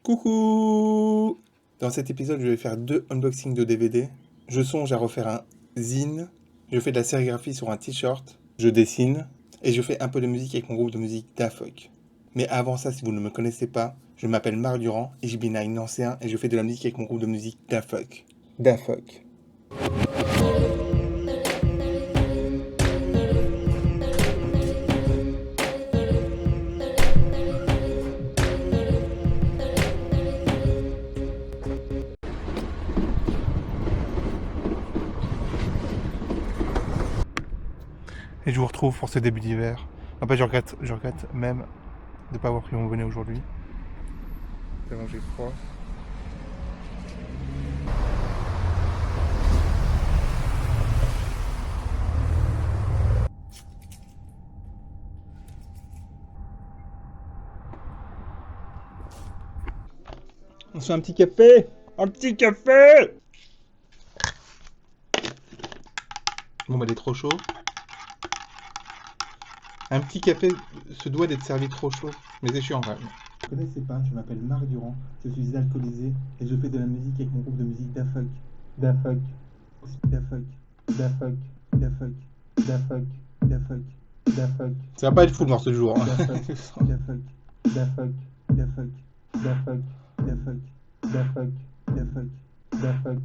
Coucou! Dans cet épisode, je vais faire 2 unboxings de DVD. Je songe à refaire un zine. Je fais de la sérigraphie sur un t-shirt. Je dessine. Et je fais un peu de musique avec mon groupe de musique Da Fuck. Mais avant ça, si vous ne me connaissez pas, je m'appelle Marc Durand et je bin un ancien et je fais de la musique avec mon groupe de musique Da Fuck. Da Fuck. Et je vous retrouve pour ce début d'hiver. En fait, je regrette même de ne pas avoir pris mon bonnet aujourd'hui. Tellement j'ai froid. On se fait un petit café! Un petit café! Bon bah il est trop chaud. Un petit café se doit d'être servi trop chaud, mais c'est chiant quand même. Vous ne connaissez pas, je m'appelle Marc Durand, je suis alcoolisé et je fais de la musique avec mon groupe de musique Da Fuck. Da Fuck. Da Fuck. Da Fuck. Da Fuck. Da Fuck. Da Fuck. Da Fuck. Ça va pas être fou le morceau du jour. Da Fuck. Da Fuck. Da Fuck. Da Fuck. Da Fuck. Da Fuck. Da Fuck. Da Fuck. Da Fuck.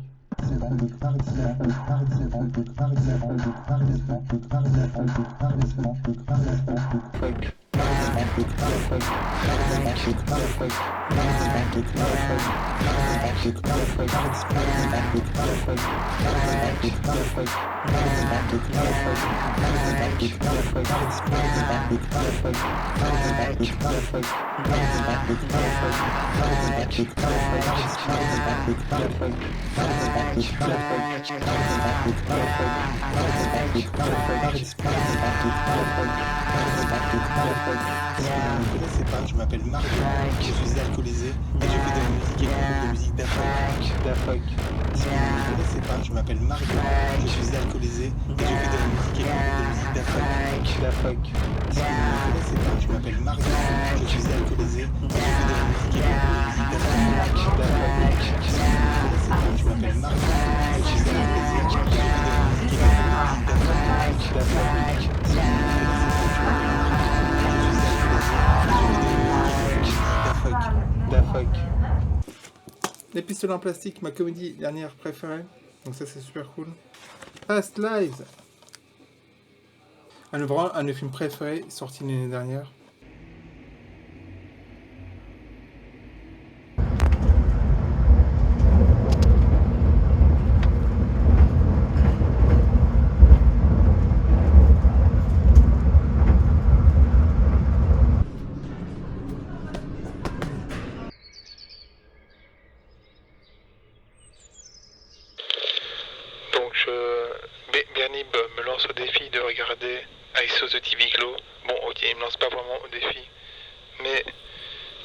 Je m'appelle Marc, je suis alcoolisé et je fais de la musique avec mon groupe de musique Da Fuck. Da Fuck. Si vous ne me connaissez pas, je m'appelle Marc, je suis alcoolisé et je fais de la musique avec mon groupe de musique Da Fuck. Da Fuck. Si vous ne me connaissez pas, je m'appelle Marc, je suis alcoolisé et je fais de la musique avec mon groupe de musique Da Fuck. Da Fuck. Si vous ne me connaissez pas, je m'appelle Marc, je suis alcoolisé et je fais de la musique avec mon groupe de musique Da Fuck. Da Fuck. Si vous ne me connaissez pas, je m'appelle Marc, je suis alcoolisé et je fais de la musique avec mon groupe de musique Da Fuck. Da Fuck. Da Fuck. Les pistolets en plastique, ma comédie dernière préférée. Donc ça c'est super cool. Past Lives. Un de mes films préférés, sorti l'année dernière. Bernib me lance au défi de regarder I Saw the TV Glow. Bon, ok, il me lance pas vraiment au défi, mais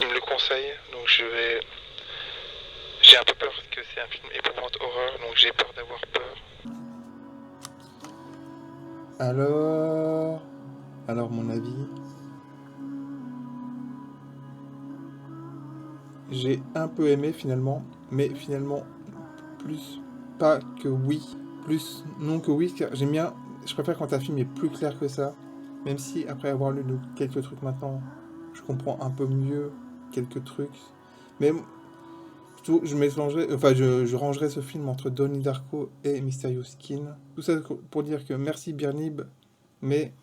il me le conseille, donc j'ai un peu peur parce que c'est un film épouvante horreur, donc j'ai peur d'avoir peur. Alors mon avis, j'ai un peu aimé finalement, mais finalement plus pas que oui. Plus non que oui, car j'aime bien, je préfère quand un film est plus clair que ça, même si après avoir lu quelques trucs maintenant, je comprends un peu mieux quelques trucs, mais je rangerais ce film entre Donnie Darko et Mysterious Skin. Tout ça pour dire que merci Bernib, mais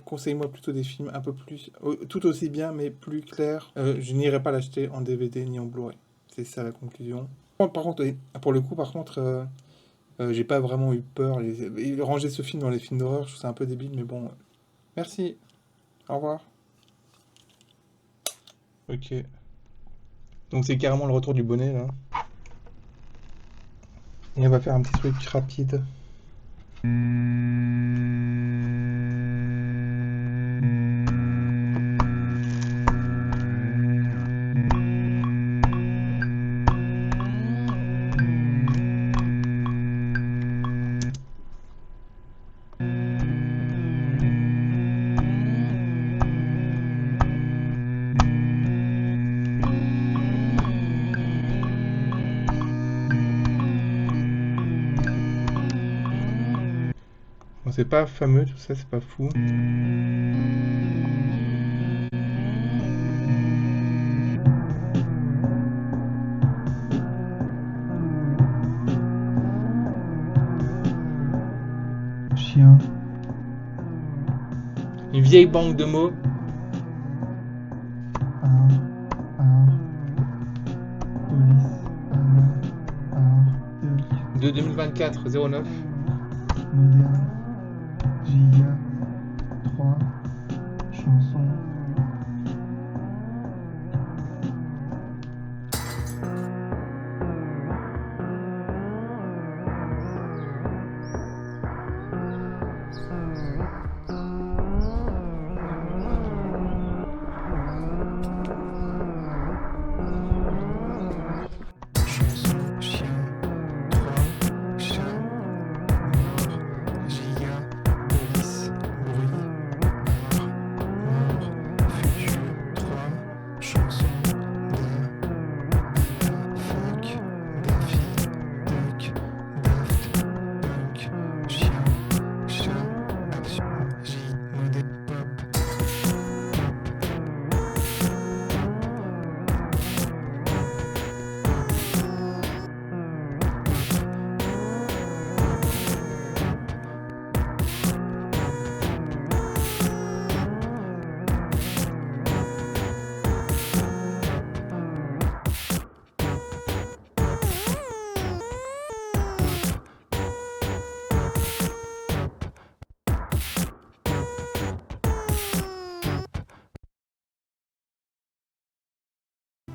conseille-moi plutôt des films un peu plus, tout aussi bien, mais plus clairs. Je n'irai pas l'acheter en DVD ni en Blu-ray. C'est ça la conclusion. Pour le coup, j'ai pas vraiment eu peur. Ranger ce film dans les films d'horreur, je trouve ça un peu débile, mais bon. Merci. Au revoir. Ok. Donc c'est carrément le retour du bonnet, là. Et on va faire un petit truc rapide. c'est pas fameux, tout ça, c'est pas fou. Chien, Une vieille banque de mots. art, police, art, De 2024, 09. moderne, giga, 3, chanson. Chanson, chien, 3, chat, mort, giga, police, bruit, art, mort, futur, 3, chanson, fuck, Daffy, duck, daft, punk, chien, chat, action, J, modèle, pop.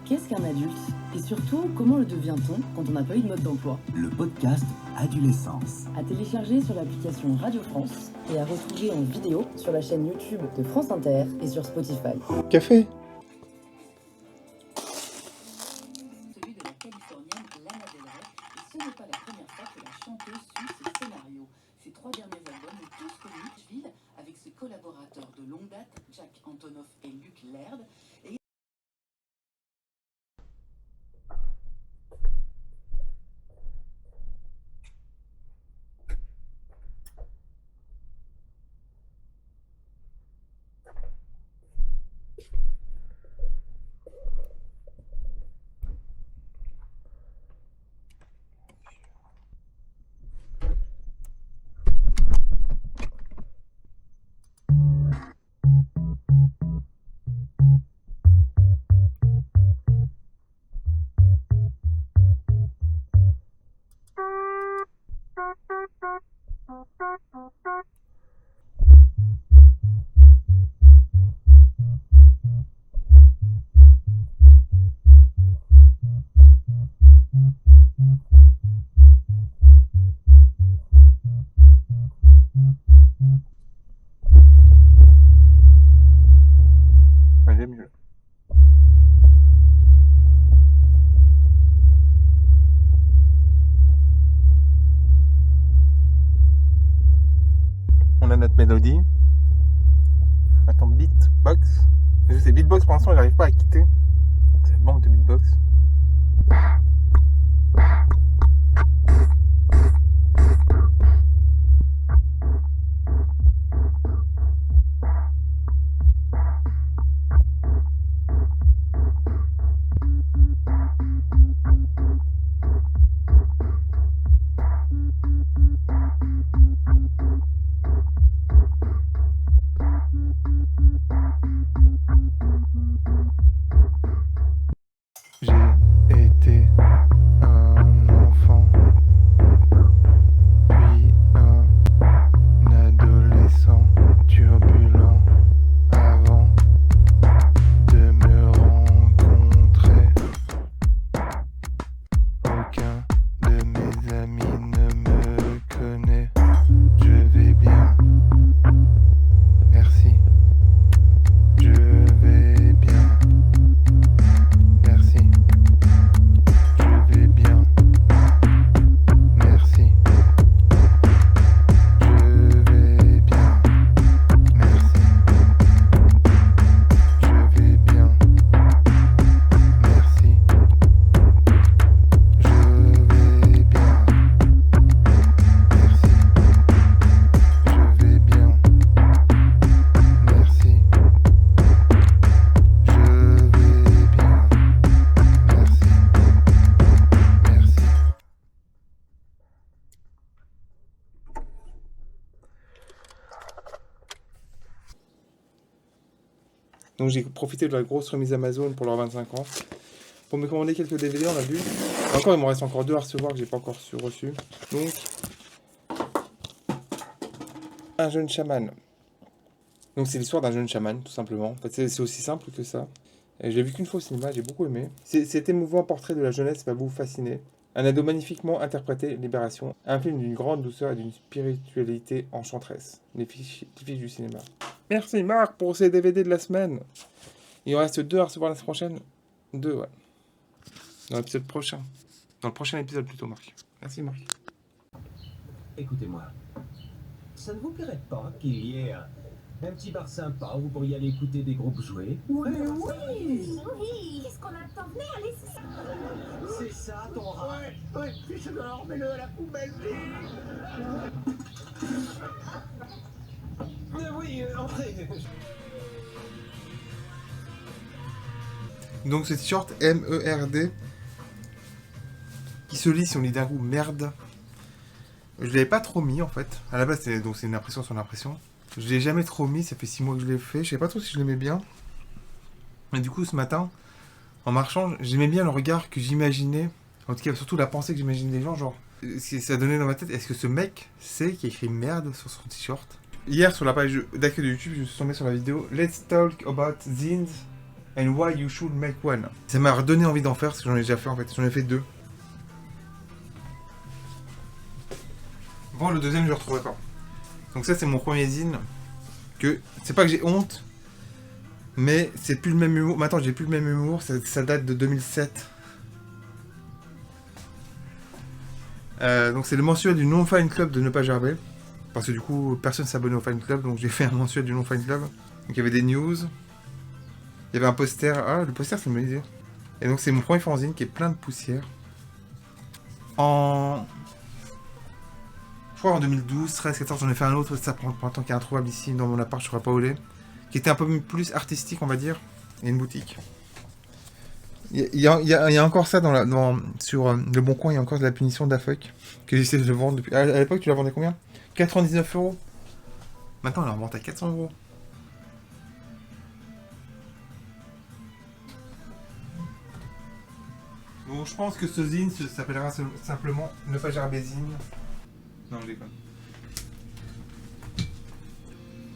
Qu'est-ce qu'un adulte? Et surtout, comment le devient-on quand on n'a pas eu de mode d'emploi? Le podcast Adolescence. À télécharger sur l'application Radio France et à retrouver en vidéo sur la chaîne YouTube de France Inter et sur Spotify. Café. Celui de la Californienne Lana Del Rey, et ce n'est pas la première fois que la chanteuse suit ses scénarios. Ses 3 derniers albums ont tous connu Nashville avec ses collaborateurs de longue date, Jack Antonoff et Luc Laird. Ouais, mieux. On a notre mélodie. Attends, beatbox. C'est beatbox pour l'instant, j'arrive pas à quitter. C'est la banque de beatbox. Donc j'ai profité de la grosse remise Amazon pour leurs 25 ans. Pour me commander quelques DVD, on a vu. Encore, il m'en reste encore 2 à recevoir que j'ai pas encore reçu. Donc, un jeune chaman. Donc c'est l'histoire d'un jeune chaman, tout simplement. En fait, c'est aussi simple que ça. Et je l'ai vu qu'une fois au cinéma, j'ai beaucoup aimé. Cet émouvant portrait de la jeunesse va vous fasciner. Un ado magnifiquement interprété, Libération. Un film d'une grande douceur et d'une spiritualité enchanteresse. Les fiches du cinéma. Merci Marc pour ces DVD de la semaine. Il en reste 2 à recevoir la semaine prochaine. 2, ouais. Dans l'épisode prochain. Dans le prochain épisode plutôt, Marc. Merci Marc. Écoutez-moi, ça ne vous plairait pas qu'il y ait un petit bar sympa où vous pourriez aller écouter des groupes jouer? Oui, qu'est-ce qu'on attend? Venez, allez, c'est ça. C'est ça ton rat? Oui, puis alors mets-le à la poubelle, oui, entrez. Donc ce t-shirt MERD qui se lit si on lit d'un coup merde. Je l'avais pas trop mis en fait. À la base c'est une impression sur l'impression. Je l'ai jamais trop mis, ça fait 6 mois que je l'ai fait. Je sais pas trop si je l'aimais bien. Mais du coup ce matin, en marchant, j'aimais bien le regard que j'imaginais. En tout cas surtout la pensée que j'imaginais des gens, genre ça donnait dans ma tête, est-ce que ce mec sait qu'il écrit merde sur son t-shirt? Hier sur la page d'accueil de YouTube, je me suis tombé sur la vidéo Let's talk about zines and why you should make one. Ça m'a redonné envie d'en faire parce que j'en ai déjà fait en fait, j'en ai fait 2. Bon, le deuxième je le retrouvais pas. Donc ça c'est mon premier zine que c'est pas que j'ai honte, mais c'est plus le même humour. Maintenant j'ai plus le même humour, ça date de 2007. Donc c'est le mensuel du non-fan club de Ne Pas Gerber. Parce que du coup personne s'abonnait au fan club, donc j'ai fait un mensuel du non-fan club. Donc il y avait des news. Il y avait un poster. Ah, le poster, c'est une bonne idée. Et donc, c'est mon premier fanzine qui est plein de poussière. Je crois en 2012, 13, 14, j'en ai fait un autre. Ça prend un temps qui est introuvable ici dans mon appart, je ne saurais pas où il est. Qui était un peu plus artistique, on va dire. Il y a une boutique. Il y a encore ça sur Le Bon Coin, il y a encore de la punition d'Afuck. Que j'essaie de vendre depuis. À l'époque, tu la vendais combien? 99 €. Maintenant, elle est en vente à 400 €. Bon, je pense que ce zine s'appellera simplement Ne Pas Gerber zine. Non, je déconne.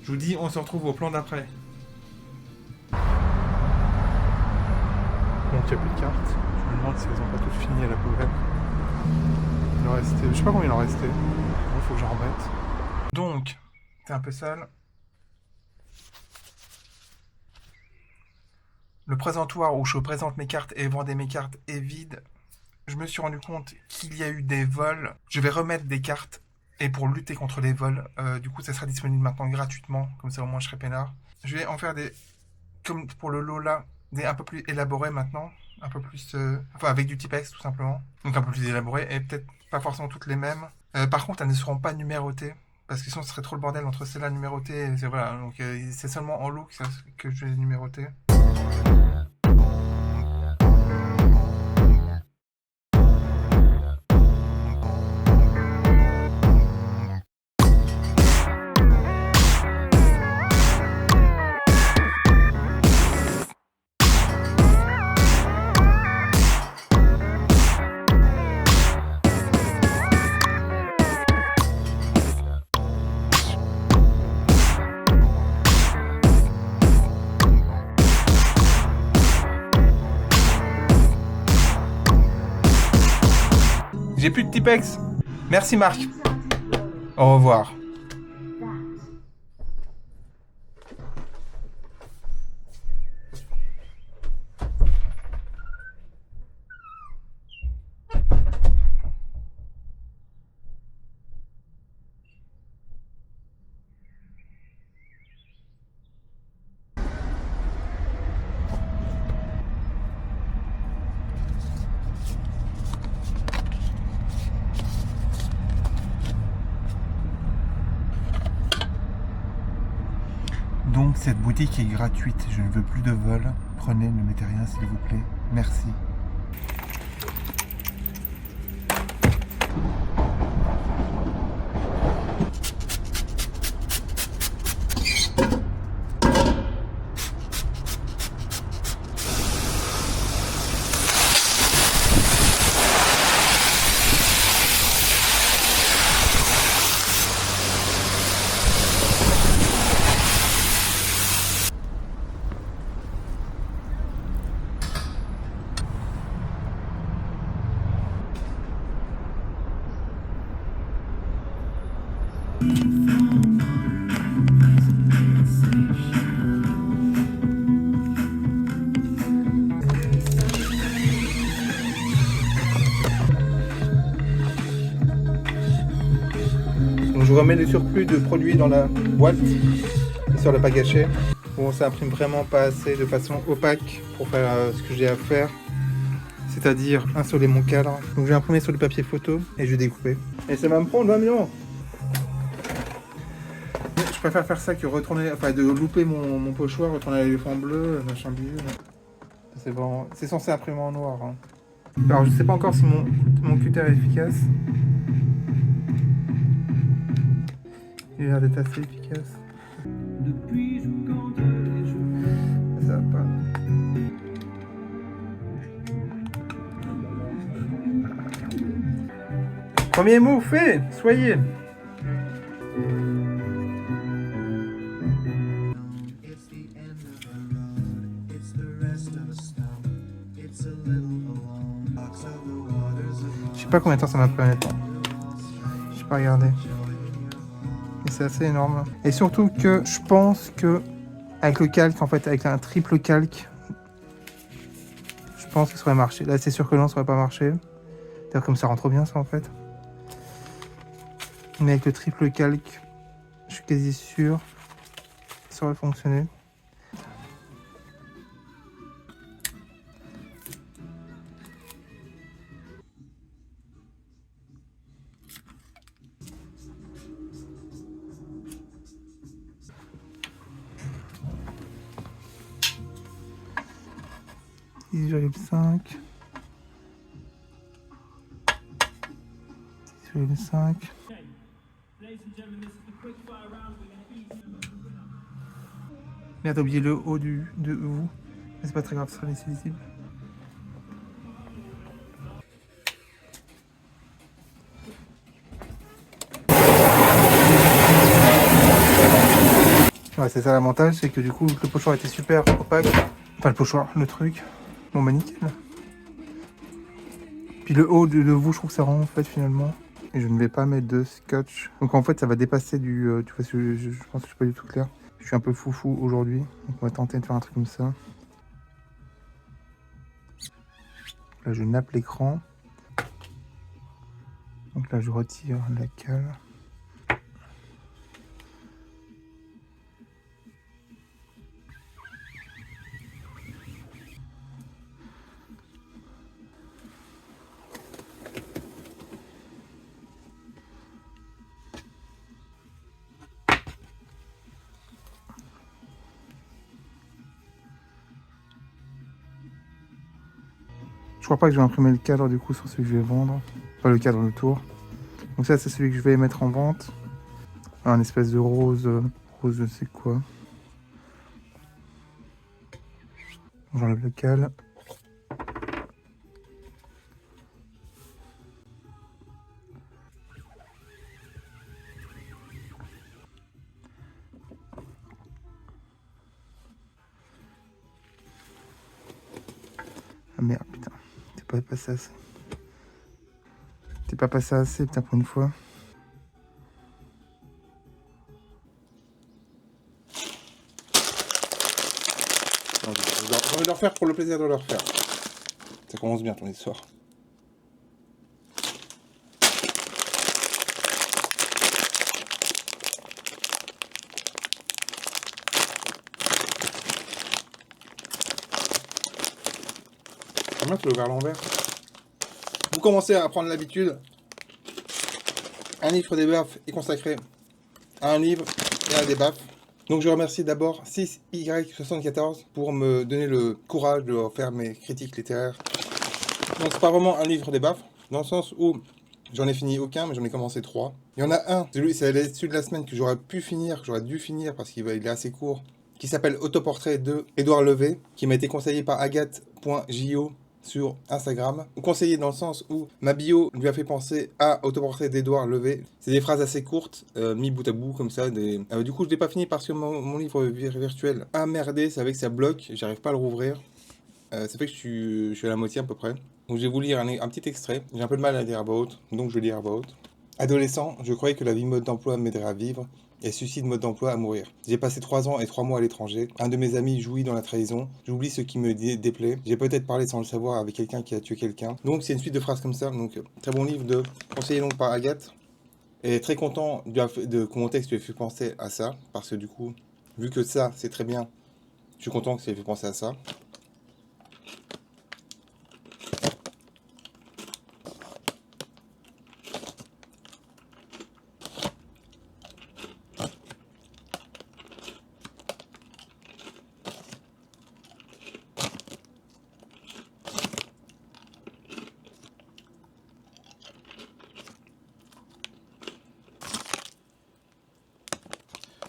Je vous dis, on se retrouve au plan d'après. Donc, il n'y a plus de cartes. Je me demande si elles n'ont pas toutes fini à la poubelle. Il en restait, je sais pas combien il en restait. Il faut que j'en remette. Donc, c'est un peu sale. Le présentoir où je présente mes cartes et vendais mes cartes est vide. Je me suis rendu compte qu'il y a eu des vols. Je vais remettre des cartes. Et pour lutter contre les vols, du coup, ça sera disponible maintenant gratuitement. Comme ça, au moins, je serai peinard. Je vais en faire des, comme pour le Lola, des un peu plus élaborés maintenant. Un peu plus... enfin, avec du Tipex, tout simplement. Donc, un peu plus élaborés. Et peut-être pas forcément toutes les mêmes. Par contre, elles ne seront pas numérotées. Parce que sinon, ce serait trop le bordel entre celles-là numérotées. Et voilà, donc c'est seulement en lot que je vais les numéroter. J'ai plus de Tipex. Merci Marc. Au revoir. Donc cette boutique est gratuite, je ne veux plus de vol. Prenez, ne mettez rien s'il vous plaît. Merci. Donc je remets le surplus de produits dans la boîte, histoire de pas gâcher. Bon, ça imprime vraiment pas assez de façon opaque pour faire ce que j'ai à faire, c'est-à-dire insoler mon cadre. Donc je vais imprimer sur le papier photo et je vais découper. Et ça va me prendre 20 millions. Je préfère faire ça que retourner, enfin de louper mon pochoir, retourner à l'éléphant bleu, machin bidule. C'est vraiment, c'est censé imprimer en noir. Hein. Alors je sais pas encore si mon cutter est efficace. Il a l'air d'être assez efficace. Ça va pas. Premier mot fait, soyez. Je sais pas combien de temps ça m'a pris honnêtement. J'ai pas regardé. Et c'est assez énorme. Et surtout que je pense que avec le calque, en fait, avec un triple calque, je pense que ça aurait marché. Là, c'est sûr que non, ça aurait pas marché. D'ailleurs, comme ça rend trop bien, ça, en fait. Mais avec le triple calque, je suis quasi sûr que ça aurait fonctionné. (6,5) 6,5. Merde, t'as oublié le haut de vous. Mais c'est pas très grave, ce sera laissé visible. Ouais, c'est ça l'avantage, c'est que du coup, le pochoir était super opaque. Enfin, le pochoir, le truc. Bon, bah nickel. Puis le haut de vous, je trouve que ça rend en fait finalement. Et je ne vais pas mettre de scotch. Donc en fait, ça va dépasser du... tu vois, je pense que je suis pas du tout clair. Je suis un peu foufou aujourd'hui. Donc on va tenter de faire un truc comme ça. Là, je nappe l'écran. Donc là, je retire la cale. Je crois pas que je vais imprimer le cadre du coup sur celui que je vais vendre. Pas le cadre, le tour. Donc ça, c'est celui que je vais mettre en vente. Un espèce de rose, rose je sais quoi. J'enlève le cal. Ah merde, putain. T'es pas passé assez. T'es pas passé assez, putain, pour une fois. J'ai envie de le refaire pour le plaisir de le refaire. Ça commence bien ton histoire. Comment tu le vers l'envers? Vous commencez à prendre l'habitude. Un livre des baffes est consacré à un livre et à des baffes. Donc je remercie d'abord 6Y74 pour me donner le courage de faire mes critiques littéraires. Donc c'est pas vraiment un livre des baffes, dans le sens où j'en ai fini aucun, mais j'en ai commencé 3. Il y en a un, c'est celui de la semaine que j'aurais pu finir, que j'aurais dû finir parce qu'il est assez court, qui s'appelle Autoportrait de Édouard Levé, qui m'a été conseillé par agathe.jo sur Instagram. Conseillé dans le sens où ma bio lui a fait penser à Autoportrait d'Édouard Levé. C'est des phrases assez courtes, mis bout à bout comme ça. Du coup, je l'ai pas fini parce que mon livre virtuel a merdé, c'est avec que ça bloque, j'arrive pas à le rouvrir. Ça fait que je suis à la moitié à peu près. Donc je vais vous lire un petit extrait. J'ai un peu de mal à lire à voix haute, donc je vais lire à voix haute. Adolescent, je croyais que la vie mode d'emploi m'aiderait à vivre, et suicide mode d'emploi à mourir. J'ai passé 3 ans et 3 mois à l'étranger. Un de mes amis jouit dans la trahison. J'oublie ce qui me déplaît. J'ai peut-être parlé sans le savoir avec quelqu'un qui a tué quelqu'un. Donc c'est une suite de phrases comme ça. Donc très bon livre conseillé donc par Agathe. Et très content que mon texte lui ait fait penser à ça, parce que du coup, vu que ça c'est très bien, je suis content que ça ait fait penser à ça.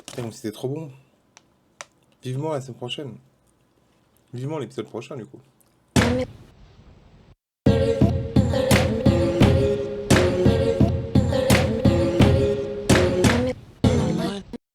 Putain, c'était trop bon. Vivement la semaine prochaine. Vivement l'épisode prochain du coup.